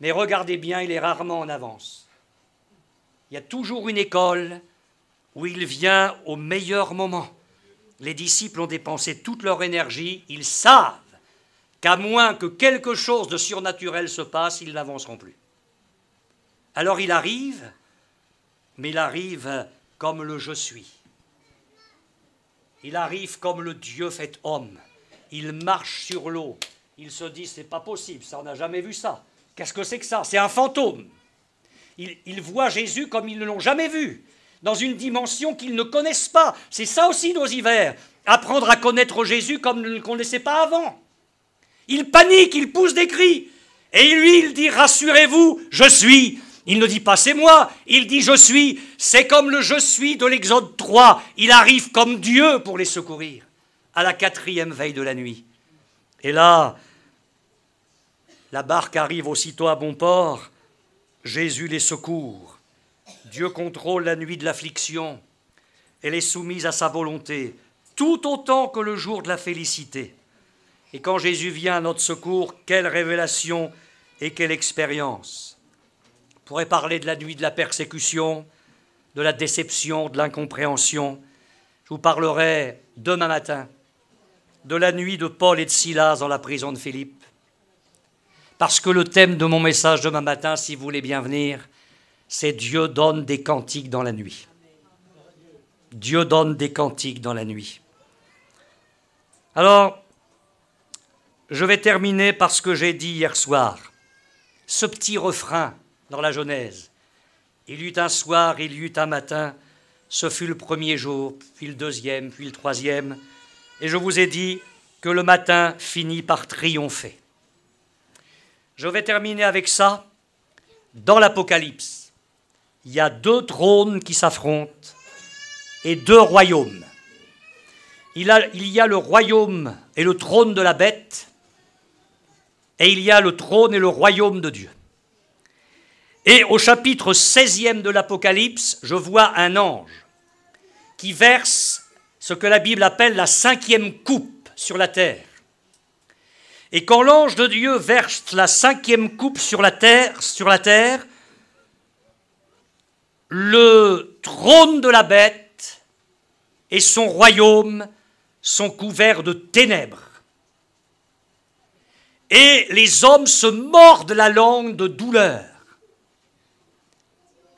mais regardez bien, il est rarement en avance. Il y a toujours une école où il vient au meilleur moment. Les disciples ont dépensé toute leur énergie, ils savent qu'à moins que quelque chose de surnaturel se passe, ils n'avanceront plus. Alors il arrive, mais il arrive comme le je suis. Il arrive comme le Dieu fait homme. Il marche sur l'eau. Il se dit, c'est pas possible, ça on n'a jamais vu ça. Qu'est-ce que c'est que ça? C'est un fantôme. Ils voient Jésus comme ils ne l'ont jamais vu, dans une dimension qu'ils ne connaissent pas. C'est ça aussi nos hivers, apprendre à connaître Jésus comme nous ne le connaissaient pas avant. Il panique, il pousse des cris. Et lui, il dit, rassurez-vous, je suis. Il ne dit pas c'est moi, il dit je suis. C'est comme le je suis de l'Exode 3. Il arrive comme Dieu pour les secourir, à la 4e veille de la nuit. Et là, la barque arrive aussitôt à bon port. Jésus les secourt. Dieu contrôle la nuit de l'affliction. Elle est soumise à sa volonté, tout autant que le jour de la félicité. Et quand Jésus vient à notre secours, quelle révélation et quelle expérience! On pourrait parler de la nuit de la persécution, de la déception, de l'incompréhension. Je vous parlerai demain matin de la nuit de Paul et de Silas dans la prison de Philippe. Parce que le thème de mon message demain matin, si vous voulez bien venir, c'est Dieu donne des cantiques dans la nuit. Dieu donne des cantiques dans la nuit. Alors, je vais terminer par ce que j'ai dit hier soir. Ce petit refrain dans la Genèse. Il y eut un soir, il y eut un matin, ce fut le premier jour, puis le deuxième, puis le troisième. Et je vous ai dit que le matin finit par triompher. Je vais terminer avec ça. Dans l'Apocalypse, il y a 2 trônes qui s'affrontent et 2 royaumes. Il y a le royaume et le trône de la bête, et il y a le trône et le royaume de Dieu. Et au chapitre 16e de l'Apocalypse, je vois un ange qui verse ce que la Bible appelle la 5e coupe sur la terre. Et quand l'ange de Dieu verse la 5e coupe sur la terre, le trône de la bête et son royaume sont couverts de ténèbres. Et les hommes se mordent la langue de douleur.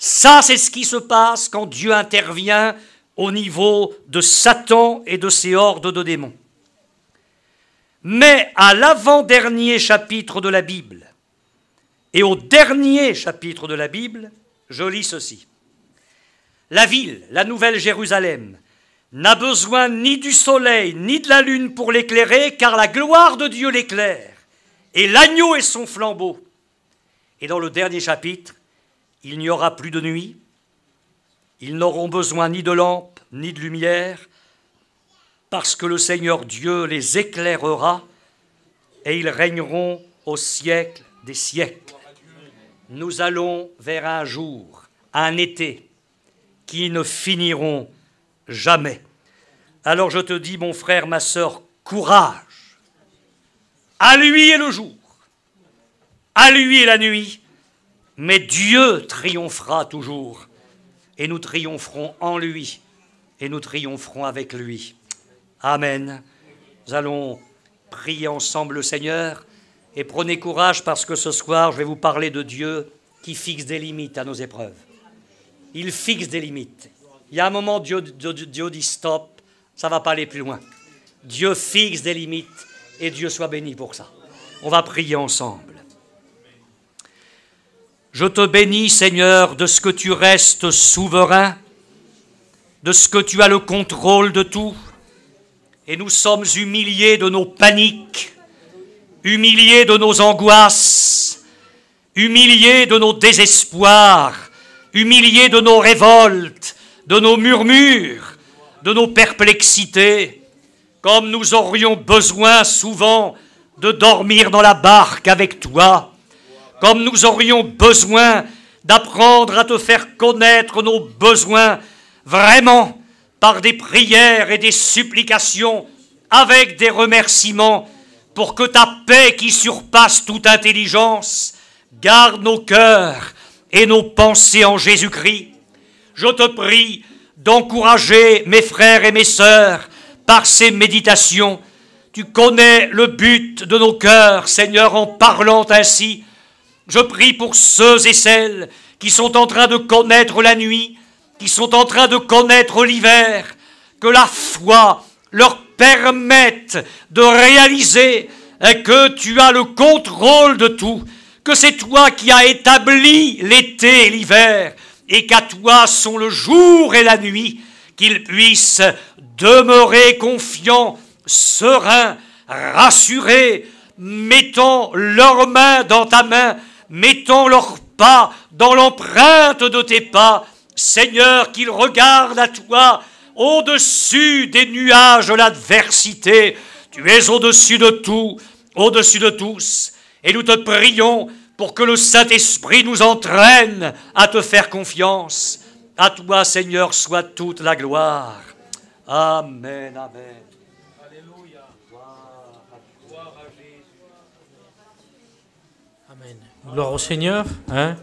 Ça, c'est ce qui se passe quand Dieu intervient au niveau de Satan et de ses hordes de démons. Mais à l'avant-dernier chapitre de la Bible et au dernier chapitre de la Bible, je lis ceci. La ville, la nouvelle Jérusalem, n'a besoin ni du soleil ni de la lune pour l'éclairer, car la gloire de Dieu l'éclaire, et l'agneau est son flambeau. Et dans le dernier chapitre, il n'y aura plus de nuit, ils n'auront besoin ni de lampe, ni de lumière, parce que le Seigneur Dieu les éclairera et ils régneront au siècle des siècles. Nous allons vers un jour, un été, qui ne finiront jamais. Alors je te dis, mon frère, ma sœur, courage. À lui est le jour, à lui est la nuit, mais Dieu triomphera toujours. Et nous triompherons en lui, et nous triompherons avec lui. Amen. Nous allons prier ensemble le Seigneur, et prenez courage parce que ce soir, je vais vous parler de Dieu qui fixe des limites à nos épreuves. Il fixe des limites. Il y a un moment, Dieu dit stop, ça ne va pas aller plus loin. Dieu fixe des limites, et Dieu soit béni pour ça. On va prier ensemble. Je te bénis, Seigneur, de ce que tu restes souverain, de ce que tu as le contrôle de tout. Et nous sommes humiliés de nos paniques, humiliés de nos angoisses, humiliés de nos désespoirs, humiliés de nos révoltes, de nos murmures, de nos perplexités, comme nous aurions besoin souvent de dormir dans la barque avec toi, comme nous aurions besoin d'apprendre à te faire connaître nos besoins vraiment par des prières et des supplications avec des remerciements pour que ta paix qui surpasse toute intelligence garde nos cœurs et nos pensées en Jésus-Christ. Je te prie d'encourager mes frères et mes sœurs par ces méditations. Tu connais le but de nos cœurs, Seigneur, en parlant ainsi. Je prie pour ceux et celles qui sont en train de connaître la nuit, qui sont en train de connaître l'hiver, que la foi leur permette de réaliser que tu as le contrôle de tout, que c'est toi qui as établi l'été et l'hiver, et qu'à toi sont le jour et la nuit, qu'ils puissent demeurer confiants, sereins, rassurés, mettant leurs mains dans ta main, mettant leurs pas dans l'empreinte de tes pas, Seigneur, qu'ils regardent à toi au-dessus des nuages de l'adversité. Tu es au-dessus de tout, au-dessus de tous. Et nous te prions pour que le Saint-Esprit nous entraîne à te faire confiance. À toi, Seigneur, soit toute la gloire. Amen, amen. Alléluia. Gloire à Jésus. Amen. Gloire au Seigneur. Hein?